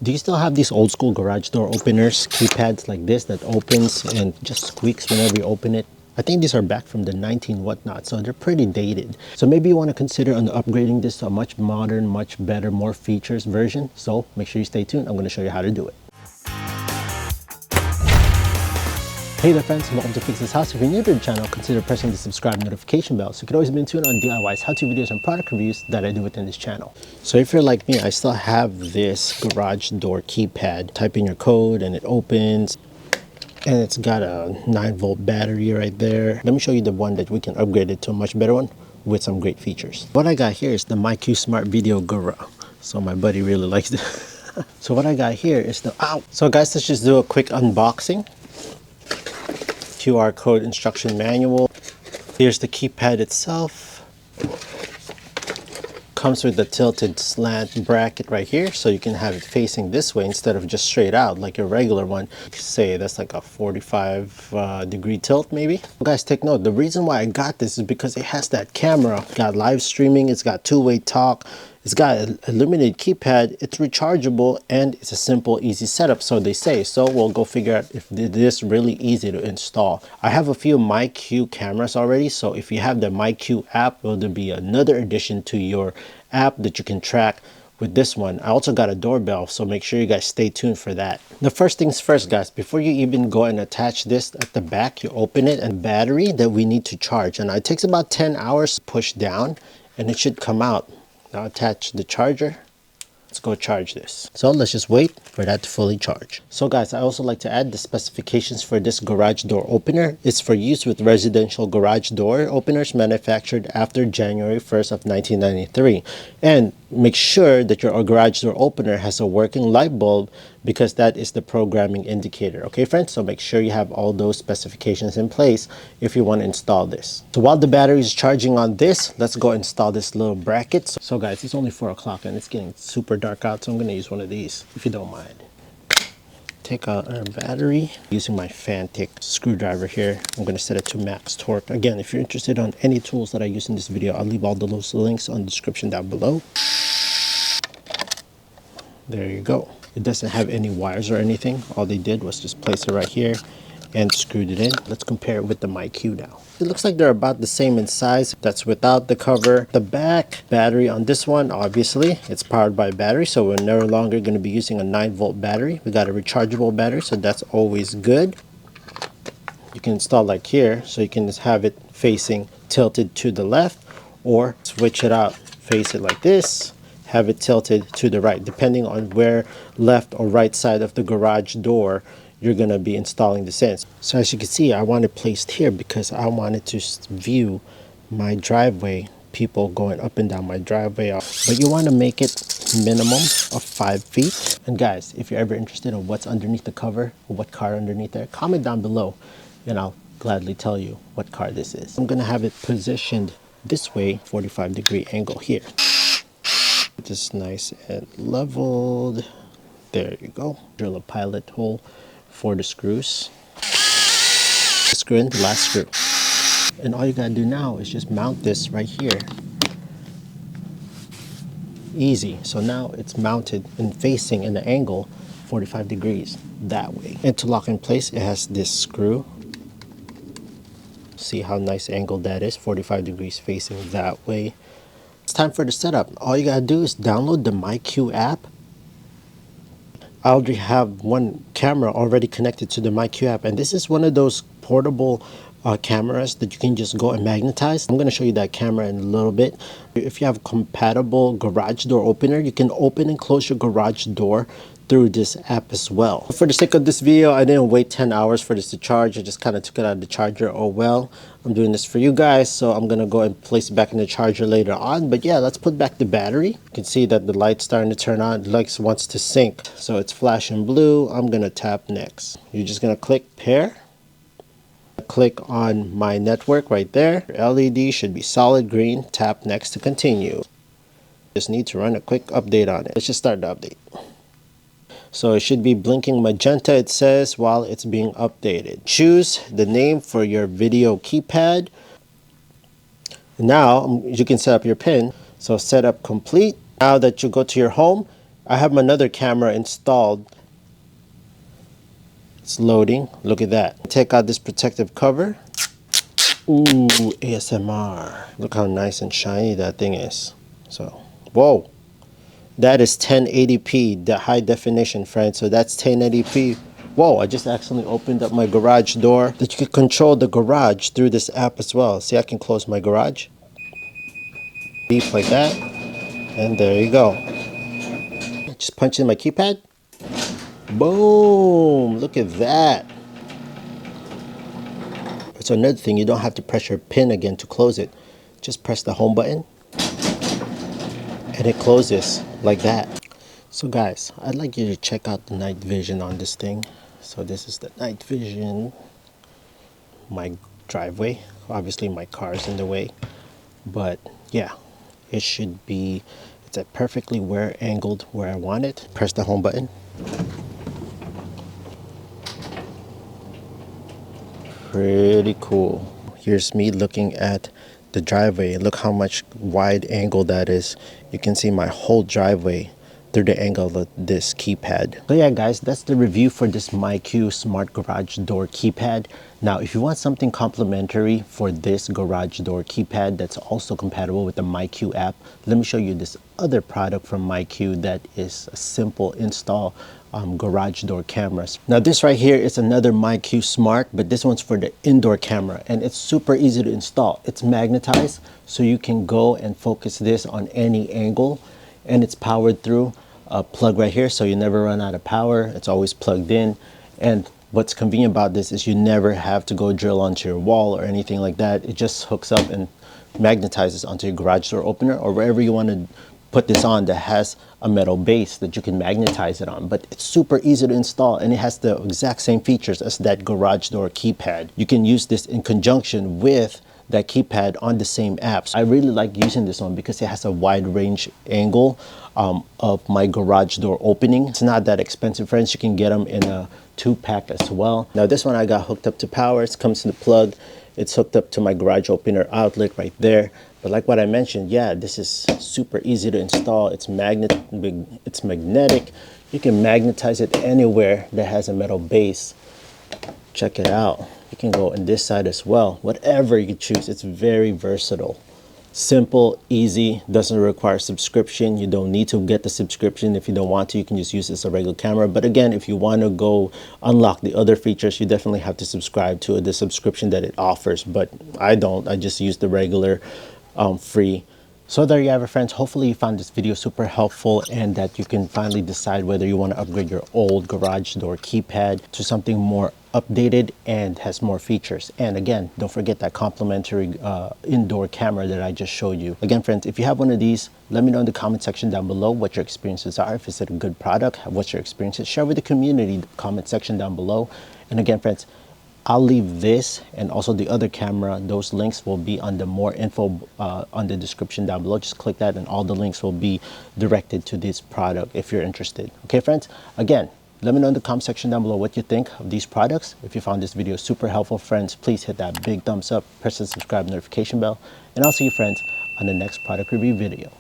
Do you still have these old school garage door openers, keypads like this that opens and just squeaks whenever you open it? I think these are back from the 19 whatnot, so they're pretty dated. So maybe you want to consider on upgrading this to a much modern, much better, more features version. So make sure you stay tuned. I'm going to show you how to do it. Hey there friends, welcome to Fix This House. If you're new to the channel, consider pressing the subscribe notification bell so you can always be in tune on DIYs, how-to videos, and product reviews that I do within this channel. So if you're like me, I still have this garage door keypad. Type in your code and it opens. And it's got a 9-volt battery right there. Let me show you the one that we can upgrade it to a much better one with some great features. What I got here is the MyQ Smart Video Guru. So my buddy really likes it. So what I got here is the, So guys, let's just do a quick unboxing. QR code instruction manual. Here's the keypad itself. Comes with the tilted slant bracket right here, so you can have it facing this way instead of just straight out like your regular one. Say that's like a 45 degree tilt maybe. Guys, take note, the reason why I got this is because it has that camera. It's got live streaming, it's got two-way talk, it's got an illuminated keypad, it's rechargeable, and it's a simple, easy setup, so they say. So we'll go figure out if it is really easy to install. I have a few MyQ cameras already, so if you have the MyQ app, will there be another addition to your app that you can track with this one. I also got a doorbell, so make sure you guys stay tuned for that. The first things first, guys, before you even go and attach this at the back, you open it, and battery that we need to charge, and it takes about 10 hours to push down and it should come out. Now attach the charger. Let's go charge this. So let's just wait for that to fully charge. So guys, I also like to add the specifications for this garage door opener. It's for use with residential garage door openers manufactured after January 1st of 1993. And make sure that your garage door opener has a working light bulb, because that is the programming indicator. Okay friends, so make sure you have all those specifications in place if you want to install this. So while the battery is charging on this, let's go install this little bracket. So guys, it's only 4 o'clock and it's getting super dark out, so I'm going to use one of these if you don't mind. Take out our battery using my Fantic screwdriver here. I'm going to set it to max torque. Again, if you're interested on any tools that I use in this video, I'll leave all those links on the description down below. There you go. It doesn't have any wires or anything. All they did was just place it right here and screwed it in. Let's compare it with the MyQ now. It looks like they're about the same in size. That's without the cover. The back battery on this one, obviously, it's powered by battery, so we're no longer going to be using a 9-volt battery. We got a rechargeable battery, so that's always good. You can install like here, so you can just have it facing tilted to the left, or switch it out, face it like this, have it tilted to the right, depending on where left or right side of the garage door you're going to be installing this in. So as you can see, I want it placed here because I wanted to view my driveway, people going up and down my driveway. But you want to make it minimum of 5 feet. And guys, if you're ever interested in what's underneath the cover or what car underneath there, comment down below and I'll gladly tell you what car this is. I'm going to have it positioned this way, 45-degree angle here. Just nice and leveled. There you go. Drill a pilot hole for the screws. Screw in the last screw. And all you gotta do now is just mount this right here. Easy. So now it's mounted and facing in the angle 45 degrees that way. And to lock in place, it has this screw. See how nice angled that is, 45 degrees facing that way. It's time for the setup. All you gotta do is download the MyQ app. I already have one camera already connected to the MyQ app, and this is one of those portable cameras that you can just go and magnetize. I'm going to show you that camera in a little bit. If you have a compatible garage door opener, you can open and close your garage door through this app as well. For the sake of this video, I didn't wait 10 hours for this to charge. I just kind of took it out of the charger. Oh well, I'm doing this for you guys, so I'm gonna go and place it back in the charger later on. But yeah, let's put back the battery. You can see that the light's starting to turn on. The light wants to sync, so it's flashing blue. I'm gonna tap next. You're just gonna click pair. Click on my network right there. Your LED should be solid green. Tap next to continue. Just need to run a quick update on it. Let's just start the update. So it should be blinking magenta, it says, while it's being updated. Choose the name for your video keypad. Now you can set up your pin. So setup complete. Now that you go to your home, I have another camera installed. It's loading. Look at that. Take out this protective cover. Ooh, ASMR. Look how nice and shiny that thing is. So, whoa. That is 1080p, the high definition, friends. So that's 1080p. Whoa, I just accidentally opened up my garage door. That you can control the garage through this app as well. See, I can close my garage. Beep like that. And there you go. Just punch in my keypad. Boom, look at that. So another thing, you don't have to press your pin again to close it. Just press the home button and it closes like that. So guys, I'd like you to check out the night vision on this thing. So this is the night vision. My driveway, obviously my car's in the way, but yeah, it should be, it's at perfectly where angled where I want it. Press the home button. Pretty cool. Here's me looking at the driveway. Look how much wide angle that is. You can see my whole driveway through the angle of this keypad. So yeah guys, that's the review for this MyQ smart garage door keypad. Now if you want something complimentary for this garage door keypad that's also compatible with the MyQ app, let me show you this other product from MyQ that is a simple install garage door cameras. Now this right here is another MyQ Smart, but this one's for the indoor camera and it's super easy to install. It's magnetized, so you can go and focus this on any angle, and it's powered through a plug right here, so you never run out of power. It's always plugged in, and what's convenient about this is you never have to go drill onto your wall or anything like that. It just hooks up and magnetizes onto your garage door opener or wherever you want to put this on that has a metal base that you can magnetize it on. But it's super easy to install and it has the exact same features as that garage door keypad. You can use this in conjunction with that keypad on the same apps. I really like using this one because it has a wide range angle of my garage door opening. It's not that expensive, friends. You can get them in a 2-pack as well. Now this one I got hooked up to power. It comes in the plug. It's hooked up to my garage opener outlet right there. But like what I mentioned, yeah, this is super easy to install. It's magnetic. You can magnetize it anywhere that has a metal base. Check it out. You can go on this side as well. Whatever you choose, it's very versatile. Simple, easy, doesn't require subscription. You don't need to get the subscription. If you don't want to, you can just use this as a regular camera. But again, if you want to go unlock the other features, you definitely have to subscribe to the subscription that it offers. But I don't. I just use the regular free. So there you have it, friends. Hopefully you found this video super helpful and that you can finally decide whether you want to upgrade your old garage door keypad to something more updated and has more features. And again, don't forget that complimentary indoor camera that I just showed you. Again, friends, if you have one of these, let me know in the comment section down below what your experiences are. If it's a good product, what's your experiences? Share with the community, the comment section down below. And again, friends, I'll leave this and also the other camera. Those links will be on the more info on the description down below. Just click that and all the links will be directed to this product if you're interested. Okay, friends, again, let me know in the comment section down below what you think of these products. If you found this video super helpful, friends, please hit that big thumbs up, press the subscribe notification bell, and I'll see you, friends, on the next product review video.